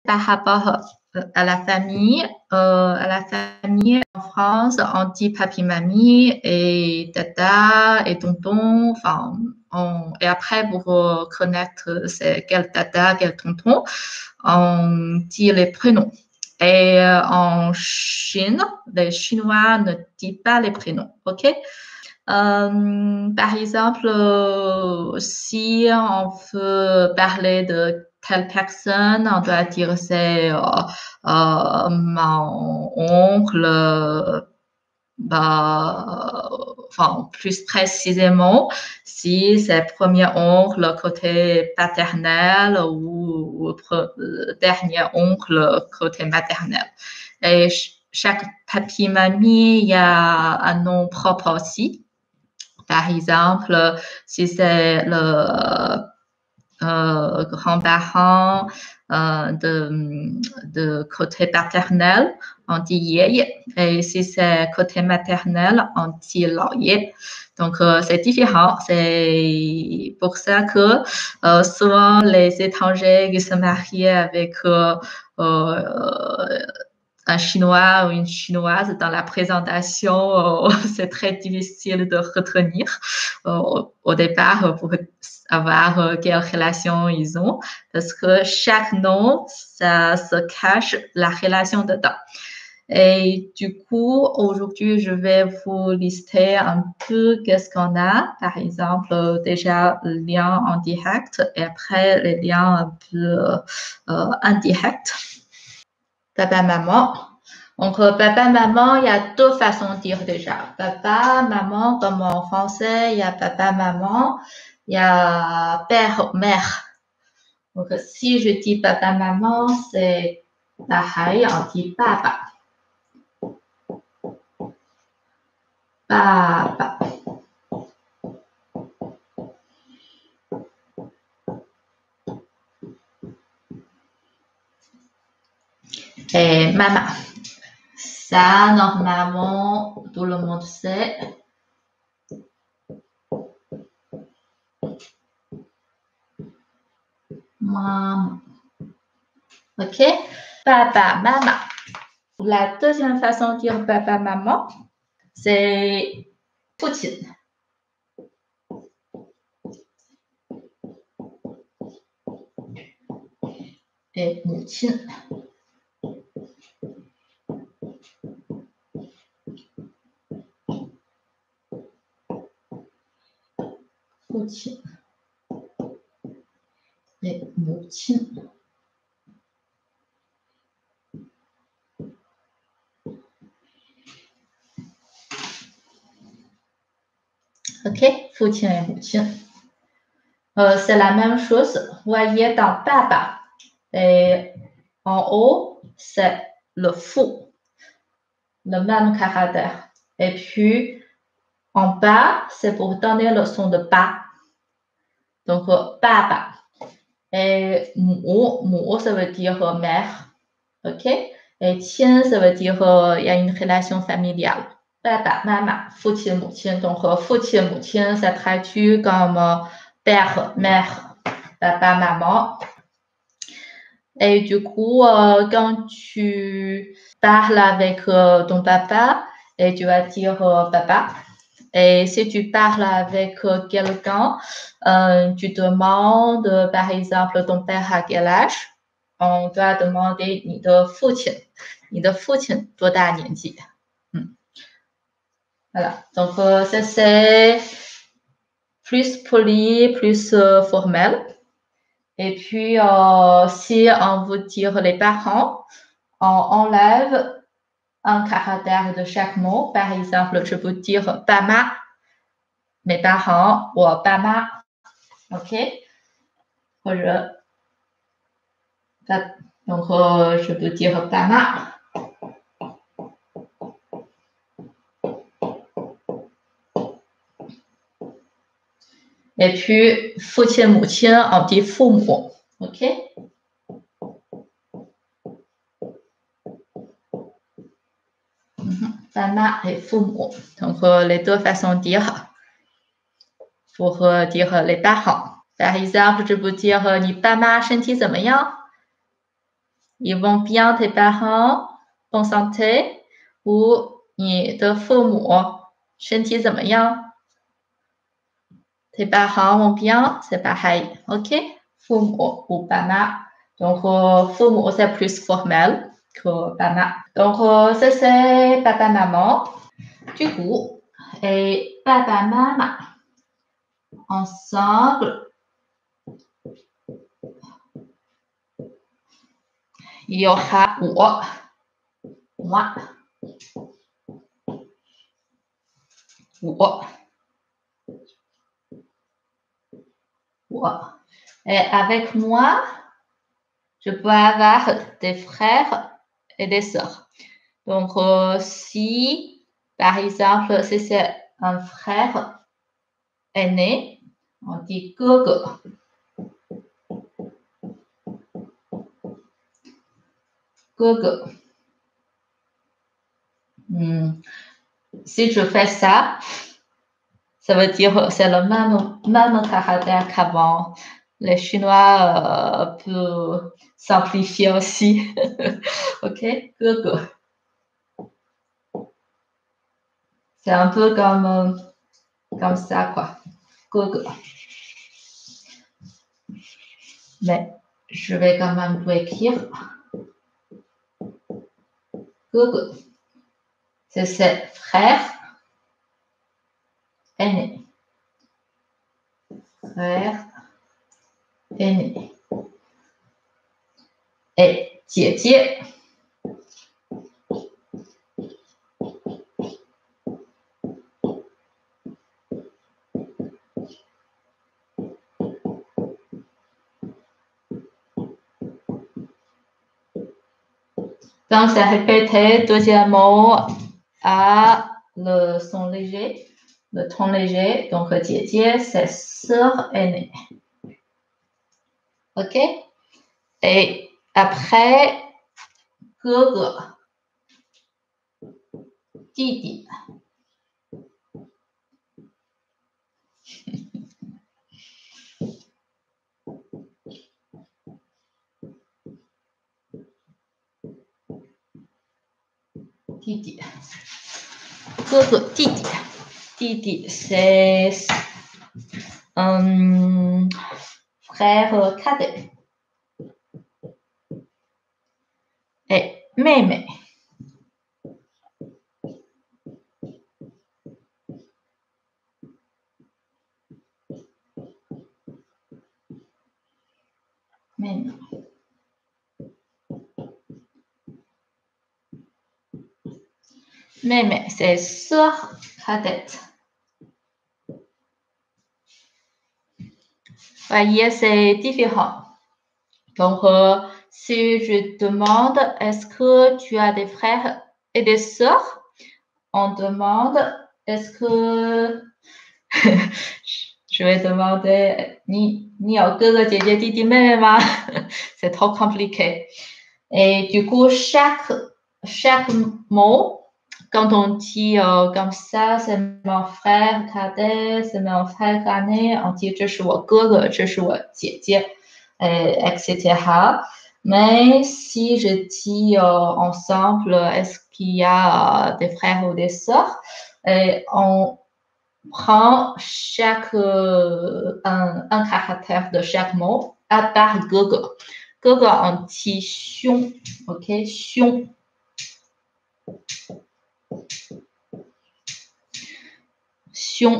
Par rapport à la famille, en France, on dit papi, mamie et tata et tonton. Enfin, et après, pour connaître c'est quel tata, quel tonton, on dit les prénoms. Et en Chine, les Chinois ne disent pas les prénoms, ok? Par exemple, si on veut parler de telle personne, on doit dire c'est mon oncle, enfin plus précisément, si c'est premier oncle côté paternel ou dernier oncle côté maternel. Et chaque papi, mamie, il y a un nom propre aussi. Par exemple, si c'est le grand-parent de côté paternel, on dit yéye. Et si c'est côté maternel, on dit laoye. Donc, c'est différent. C'est pour ça que souvent les étrangers qui se marient avec un Chinois ou une Chinoise dans la présentation, c'est très difficile de retenir au départ pour savoir quelle relation ils ont, parce que chaque nom, ça se cache la relation dedans. Et du coup, aujourd'hui, je vais vous lister un peu qu'est-ce qu'on a. Par exemple, déjà, le lien en direct et après, les liens un peu indirects. Papa, maman. Donc, papa, maman, il y a deux façons de dire déjà. Papa, maman, comme en français, il y a papa, maman, il y a père, mère. Donc, si je dis papa, maman, c'est pareil, on dit papa. Papa. Et maman. Ça, normalement, tout le monde sait. Maman. OK? Papa, maman. La deuxième façon de dire papa, maman, c'est Poutine. Et Poutine. Poutine. Et Poutine. OK? Poutine et Poutine. C'est la même chose. Vous voyez dans papa. Et en haut, c'est le fou. Le même caractère. Et puis, en bas, c'est pour donner le son de ba. Donc, papa. Et mou, ça veut dire mère. OK? Et tien, ça veut dire il y a une relation familiale. Papa, maman,父亲,母亲. Donc, 父亲, 母亲, ça traduit comme père, mère, papa, maman. Et du coup, quand tu parles avec ton papa, et tu vas dire papa. Et si tu parles avec quelqu'un, tu demandes, par exemple, ton père à quel âge, on doit demander 你的父亲多大年纪? Voilà. Donc, ça c'est plus poli, plus formel. Et puis, si on veut dire les parents, on enlève un caractère de chaque mot. Par exemple, je peux dire pama, mes parents, ou pama. OK? Donc, je peux dire pama. Et puis, 父亲, 母亲, on dit 父母. OK? Pama et 父母. Donc, les deux façons de dire pour dire les parents. Par exemple, je peux dire 你爸妈身体怎么样? ils vont bien tes parents bonne santé ou 你的父母身体怎么样 tes parents vont bien c'est pareil ok 父母ou papa donc 父母 c'est plus formel que papa donc ça c'est papa maman du coup et papa maman ensemble il y aura moi 我 et avec moi je peux avoir des frères et des sœurs donc si par exemple si c'est un frère aîné on dit 哥哥哥哥 si je fais ça ça veut dire c'est le même caractère qu'avant. Les Chinois peuvent simplifier aussi. ok, Google. C'est un peu comme ça, quoi. Google. Mais je vais quand même vous écrire. Google. C'est ses frères aînés. Frère aîné. Et 姐姐 Donc, c'est répété, deuxième mot à le son léger, le ton léger. Donc, 姐姐, c'est sœur aînée. OK? Et après, 哥哥, 弟弟. Didi. 哥哥弟弟弟弟 c'est frère cadet et 妹妹 妹妹 妹妹 c'est sœur cadette. Voyez, c'est différent. Donc, si je demande est-ce que tu as des frères et des sœurs, on demande est-ce que je vais demander 你有哥哥姐姐弟弟妹妹吗 C'est trop compliqué. Et du coup, chaque mot, quand on dit comme ça, c'est mon frère cadet, c'est mon frère cadet, on dit 这是我哥哥，这是我姐姐，etc. Mais si je dis ensemble, est-ce qu'il y a des frères ou des sœurs, on prend un caractère de chaque mot à part 哥哥。哥哥 on dit 兄 ok 兄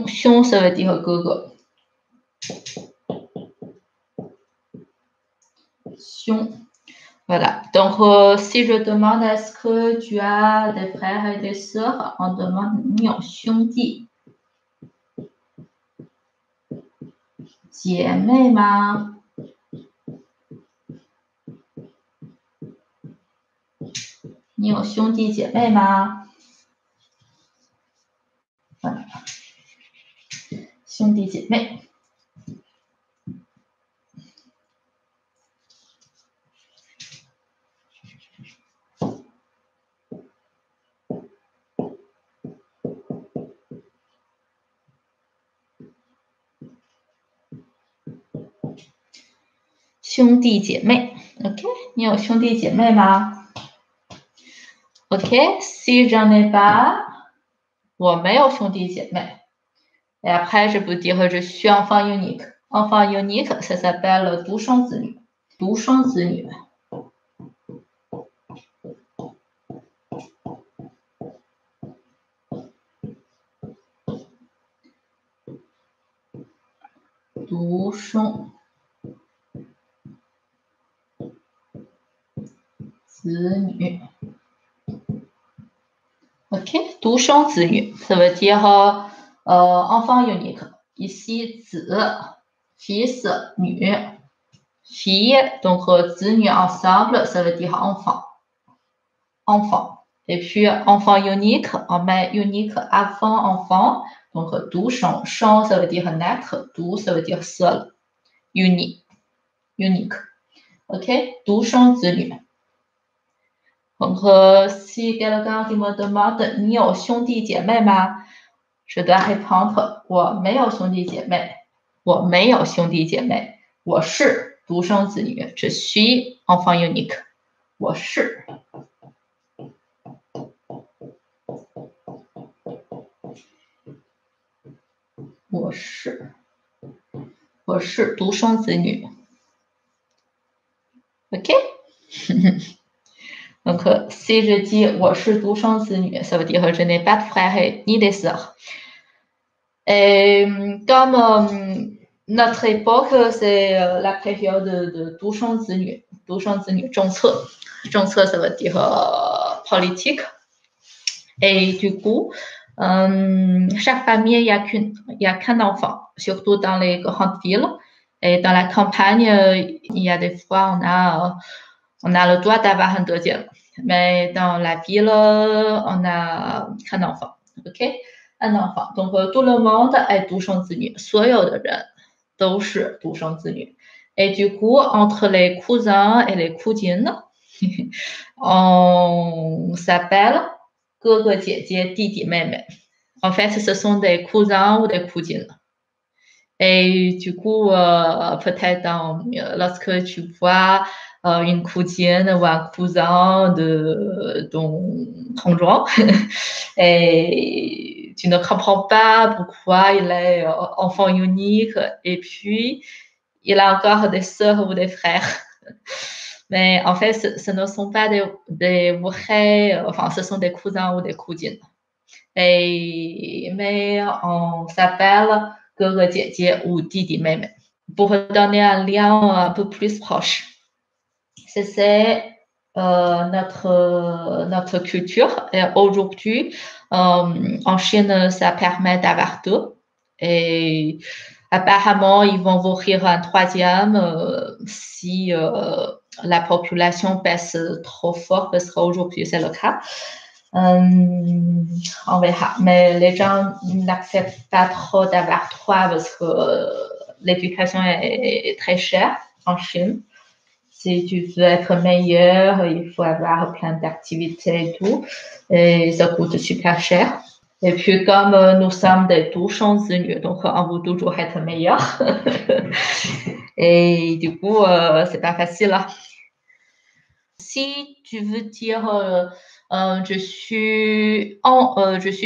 兄 ça veut dire 哥哥 兄 voilà donc si je demande est-ce que tu as des frères et des sœurs on demande 你有兄弟姐妹吗你有兄弟姐妹吗？兄弟姐妹。兄弟姐妹 OK， 你有兄弟姐妹吗 ？OK， si j'en ai pas， 我没有兄弟姐妹。Et après, je peux dire je suis enfant unique. Enfant unique, ça s'appelle 独生子女。独生子女。独生子女。OK， 独生子女，ça veut dire enfant unique. Ici, 子 fils 女 fille, donc 子女 ensemble, ça veut dire enfant. Enfant. Et puis enfant unique, on met unique avant enfant, donc 独生 生 ça veut dire naître, 独 ça veut dire seul, unique. OK， 独生子女。donc si quelqu'un qui me demande 你有兄弟姐妹吗？ je dois répondre 我没有兄弟姐妹，我没有兄弟姐妹，我是独生子女，je suis enfant unique， 我是。我是独生子女。OK Donc, si je dis 我是独生子女 ça veut dire je n'ai pas de frères ni de sœurs. Et comme notre époque, c'est la période de 独生子女政策，政策 ça veut dire politique. Et du coup, chaque famille, il y a qu'un enfant, surtout dans les grandes villes. Et dans la campagne, il y a des fois, on a le droit d'avoir un deuxième. Mais dans la ville, on a qu'un enfant. OK? Un enfant. Donc, tout le monde est 独生子女。所有的人都是独生子女。Et du coup, entre les cousins et les cousines, on s'appelle 哥哥姐姐弟弟妹妹。En fait, ce sont des cousins ou des cousines. Et du coup, peut-être lorsque tu vois une cousine ou un cousin de ton conjoint, et tu ne comprends pas pourquoi il est enfant unique et puis il a encore des sœurs ou des frères. Mais en fait, ce ne sont pas des vrais, enfin, ce sont des cousins ou des cousines. Mais on s'appelle 哥哥姐姐 ou 弟弟妹妹 pour donner un lien un peu plus proche. C'est notre culture. Et aujourd'hui, en Chine, ça permet d'avoir deux. Et apparemment, ils vont ouvrir un troisième si la population baisse trop fort, parce qu'aujourd'hui, c'est le cas. On verra. Mais les gens n'acceptent pas trop d'avoir trois parce que l'éducation est très chère en Chine. Si tu veux être meilleur, il faut avoir plein d'activités et tout. Et ça coûte super cher. Et puis, comme nous sommes des 独生子女, donc on veut toujours être meilleur. Et du coup, c'est pas facile. Hein. Si tu veux dire je suis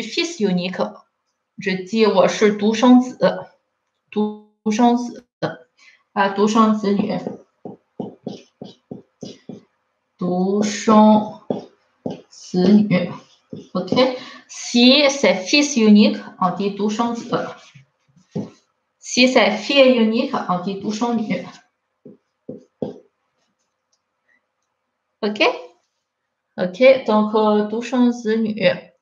fils unique, je dis 我是独生子，独生子啊，独生子女，独生子女。OK. Si c'est fils unique, on dit 独生子。Si c'est fille unique, on dit 独生女。OK. OK. Donc 独生子女。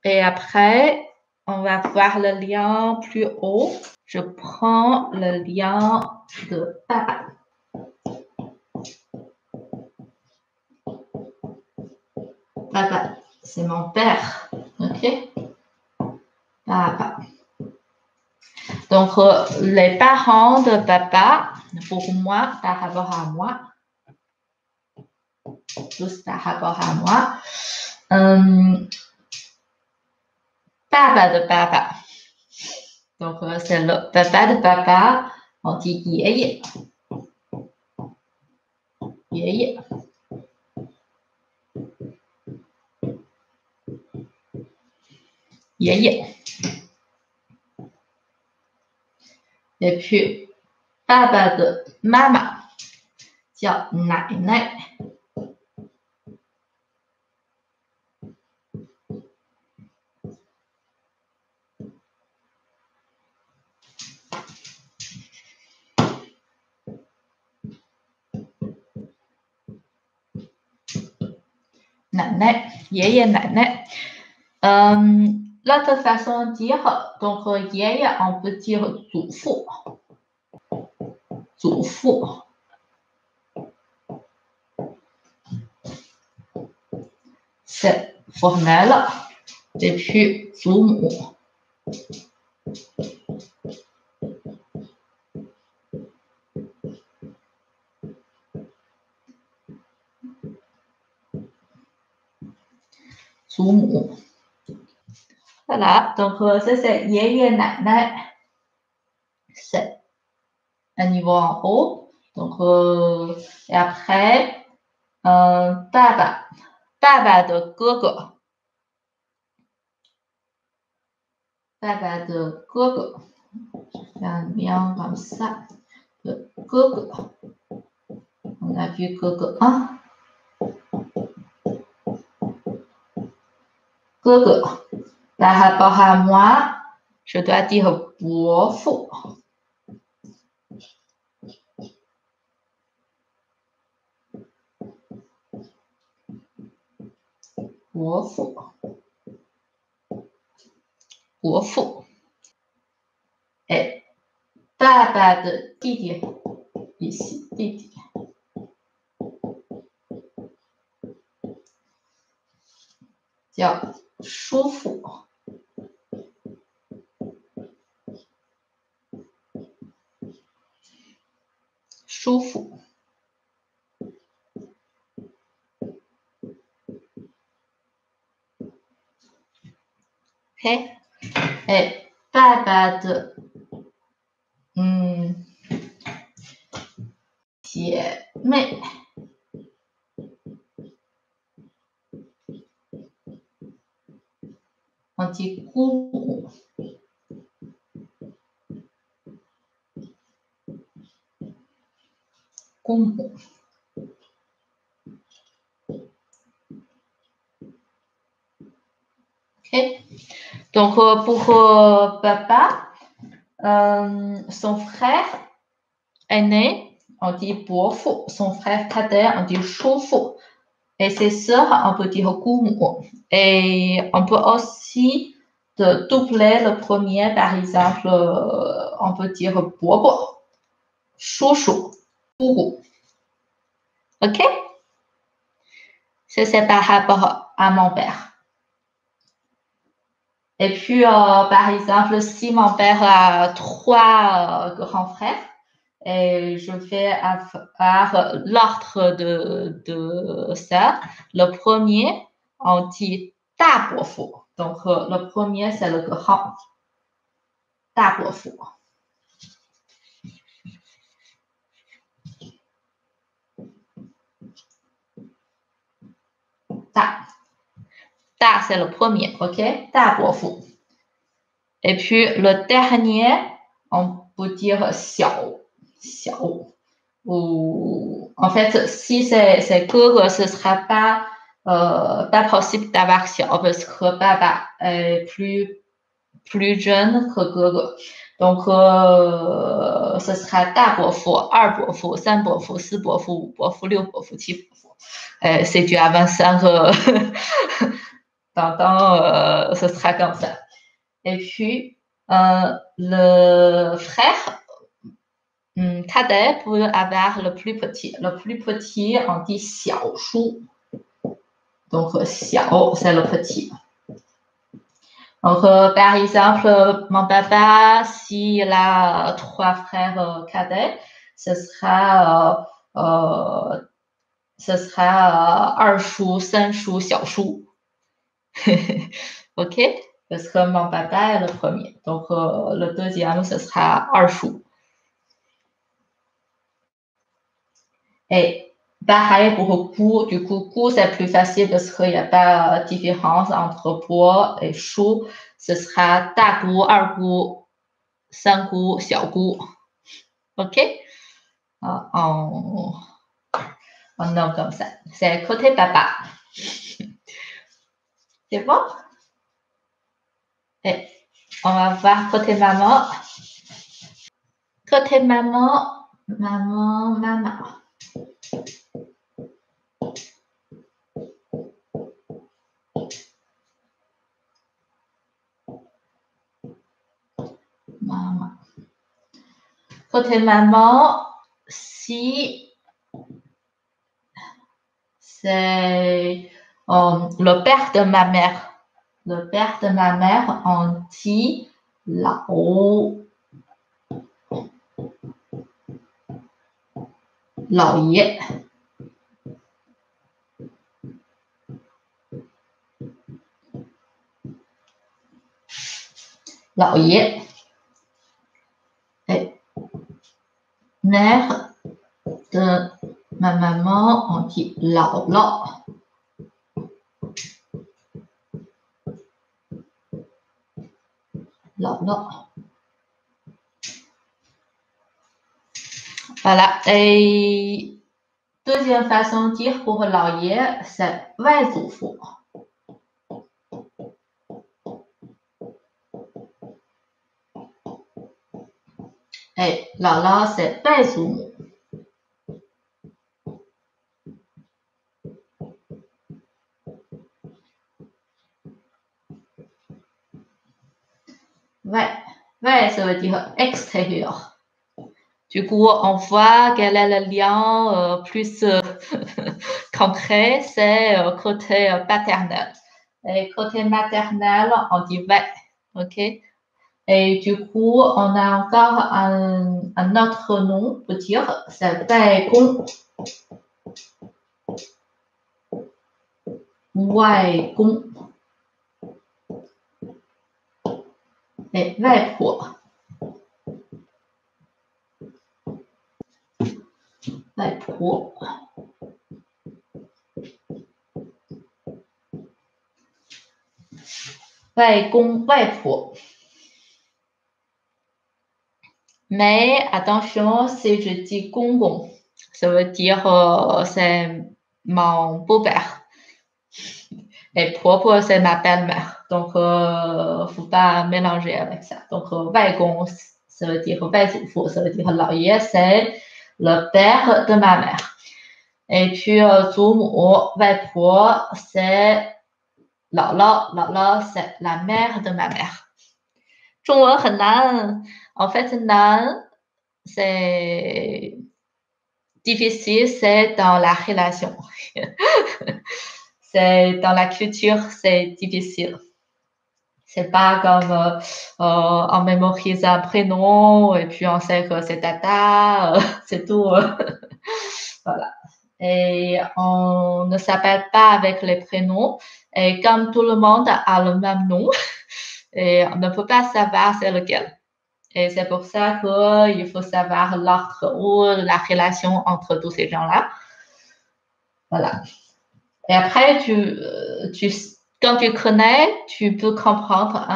Et après, on va voir le lien plus haut. Je prends le lien de papa. Papa, c'est mon père. OK. Papa. Donc, les parents de papa, pour moi, par rapport à moi, tous par rapport à moi, papa de papa. Donc, c'est le papa de papa, on dit 爷爷。爷爷爷爷。Et puis 爸爸的妈妈叫奶奶。奶奶，爷爷奶奶。L'autre façon de dire, donc 爷爷 on peut dire 祖父，祖父。C'est formel. Et puis 祖母。祖母。Voilà, donc ça c'est 爷爷奶奶， c'est un niveau en haut. Donc et après 爸爸，爸爸的哥哥，爸爸的哥哥，像两comme ça的哥哥， on a vu 哥哥啊，哥哥。Par rapport à moi, je dois dire 伯父。伯父，伯父。哎，爸爸的弟弟，ici 弟弟，叫叔父。叔父。OK， 哎，爸爸的姐妹，我记姑母。姑母。OK， donc pour papa, son frère aîné, on dit 伯父, son frère cadet, on dit 叔父, et ses sœurs, on peut dire 姑母. Et on peut aussi de doubler le premier, par exemple, on peut dire 伯伯, 叔叔, 姑姑. OK? Ça, c'est par rapport à mon père. Et puis, par exemple, si mon père a 3 grands frères, et je vais avoir l'ordre de ça. Le premier, on dit 大伯父. Donc, le premier, c'est le grand. 大伯父. Da, c'est le premier, ok? 大伯父. Et puis, le dernier, on peut dire 小. Ou, en fait, si c'est哥哥, ce ne sera pas possible d'avoir 小 parce que papa est plus jeune que 哥哥. Donc, ce sera 大伯父, 二伯父, 三伯父, 四伯父, 五伯父, 六伯父, 七伯父. C'est du à 25 ce sera comme ça. Et puis, le frère cadet peut avoir le plus petit. Le plus petit, on dit 小叔. Donc, 小, c'est le petit. Donc, par exemple, mon papa, s'il a 3 frères cadets, ce sera 二叔, 三叔, 小叔. OK? Parce que mon papa est le premier. Donc, le deuxième, ce sera 二叔. Et pareil pour gu. Du coup, gu, c'est plus facile parce qu'il n'y a pas de différence entre bo et chou. ce sera 大姑、二姑、三姑、小姑。OK? On nomme comme ça. C'est côté papa. C'est bon? Et on va voir côté maman. Côté maman, maman. Maman. Côté maman, si c'est le père de ma mère. Le père de ma mère, on dit lao. Lao yé. Lao yé. Et mère de ma maman, on dit lao lao. Lao lao. Voilà. Et deuxième façon de dire pour lao yé, c'est外祖父. Et lao lao, c'est 外祖母. Ouais, ça veut dire extérieur. Du coup, on voit quel est le lien plus concret, c'est côté paternel. Et côté maternel, on dit ouais, ok. Et du coup, on a encore un autre nom pour dire, c'est 外公. 外公 et 外婆. 外婆. 外公外婆. Mais attention, si je dis 公公, ça veut dire c'est mon beau-père. Et婆婆, c'est ma belle-mère. Donc, faut pas mélanger avec ça. Donc, 外公, ça veut dire 外祖父, ça veut dire 老爷, c'est le père de ma mère. Et puis, 祖母, 外婆, c'est 姥姥, 姥姥, c'est la mère de ma mère. 中文很难. En fait, 难, c'est difficile, c'est dans la relation. C'est dans la culture, c'est difficile. C'est pas comme on mémorise un prénom et puis on sait que c'est tata, c'est tout. Voilà. Et on ne s'appelle pas avec les prénoms. Et comme tout le monde a le même nom, et on ne peut pas savoir c'est lequel. Et c'est pour ça qu'il faut savoir l'ordre ou la relation entre tous ces gens-là. Voilà. Et après, quand tu connais, tu peux comprendre,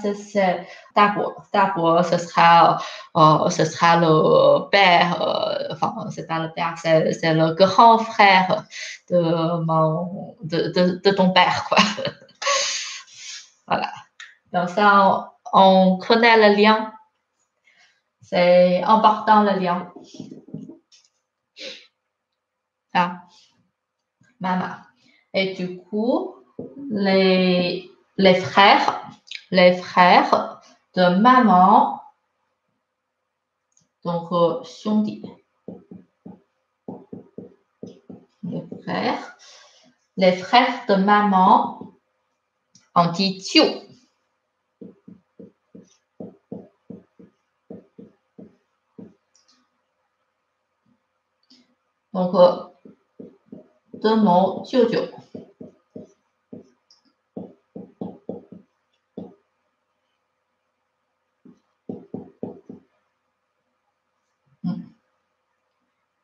c'est d'abord, ce sera le père, enfin, c'est pas le père, c'est le grand frère de ton père, quoi. Voilà. Donc ça, on connaît le lien. C'est important, le lien. Ah, maman. Et du coup, les frères de maman, donc 兄弟, les frères de maman, on dit 舅. Donc, deux mots, 舅舅.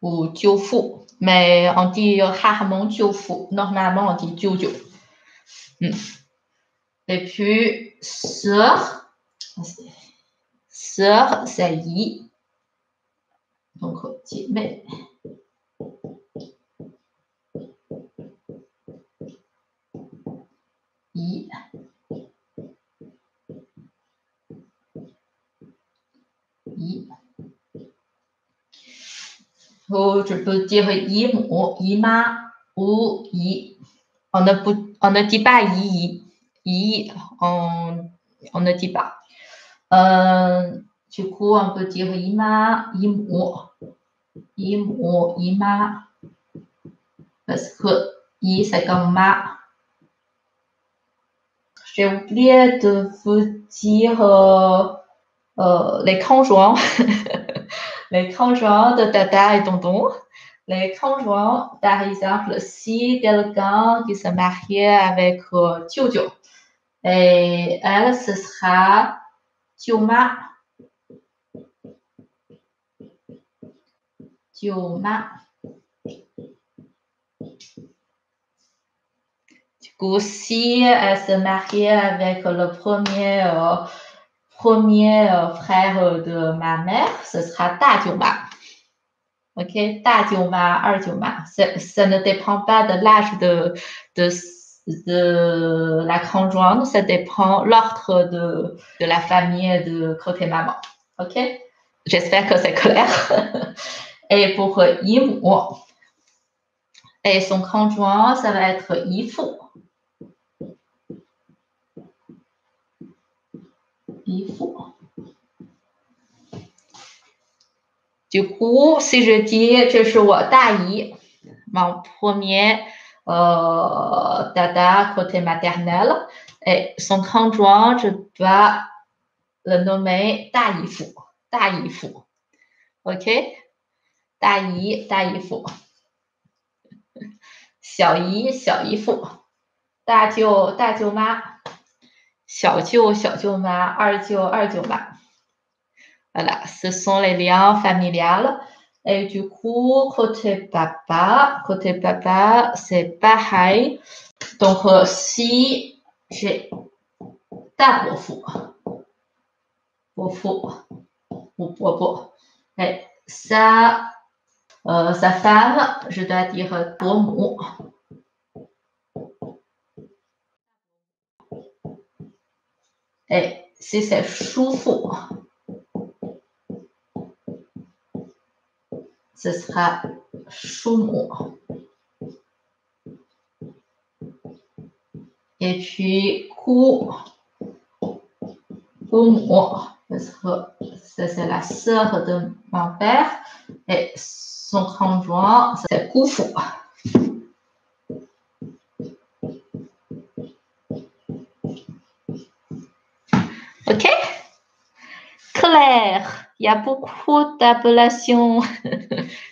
Ou 舅父, mais on dit rarement 舅父. Normalement, on dit 舅舅. Et puis, sœur, c'est yi. Donc,姐妹。姨。姨。ou je peux dire姨母、姨妈 ou姨. On ne dit pas姨.姨, on ne dit pas. Du coup, on peut dire姨妈、姨母、姨母、姨妈。Parce que yi, c'est comme ma. J'ai oublié de vous dire les conjoints. Les conjoints de Dada et Tonton. Les conjoints, par exemple, si quelqu'un qui se mariait avec Jojo, et elle, ce sera Jioma. Jioma. Du coup, si elle se mariait avec le premier frère de ma mère, ce sera Da Jioma. OK, Da Jioma, Er Jioma. Ça ne dépend pas de l'âge de la conjointe, ça dépend l'ordre de la famille de côté maman. OK? J'espère que c'est clair. Et pour Yimu, et son conjoint, ça va être Yifu. Yifu. Du coup, si je dis这是我大姨 mon premier dada côté maternel, et son conjoint, je dois le nommer 大姨夫. 大姨夫. OK? 大姨, 大姨夫. 小姨, 小姨夫. 大舅, 大舅妈. 小舅, 小舅妈. 二舅, 二舅妈. Voilà, ce sont les liens familiales. Et du coup, côté papa, c'est pareil. Donc, si j'ai ta bofu, ou bobo, et sa femme, je dois dire bomu. Et si c'est choufu, ce sera choumu. Et puis, parce que ça, c'est la sœur de mon père. Et son conjoint, c'est Kufu. OK? Claire. Il y a beaucoup d'appellations.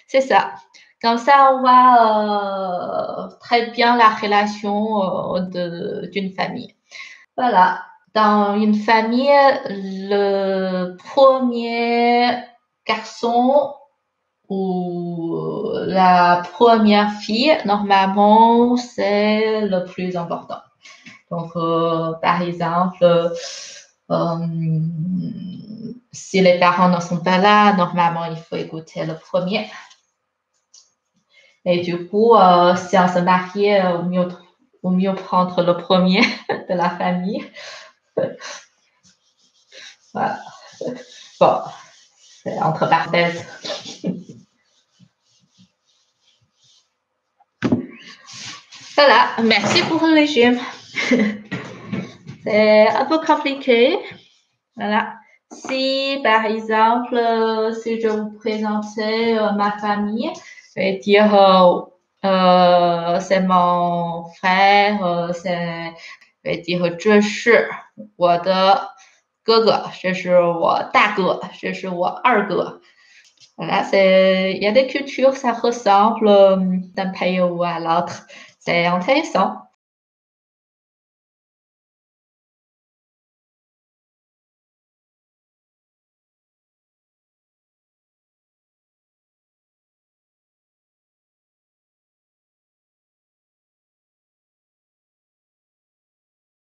C'est ça. Comme ça, on voit très bien la relation d'une famille. Voilà. Dans une famille, le premier garçon ou la première fille, normalement, c'est le plus important. Donc, par exemple, si les parents ne sont pas là, normalement, il faut écouter le premier. Et du coup, si on se mariait, au mieux prendre le premier de la famille. Voilà. Bon, c'est entre parenthèses. Voilà, merci pour le régime. C'est un peu compliqué. Voilà. Si, par exemple, si je vous présentais ma famille, je vais dire c'est mon frère, je vais dire 这是我的哥哥，这是我大哥，这是我二哥. Voilà, il y a des cultures, ça ressemble d'un pays à l'autre. C'est intéressant.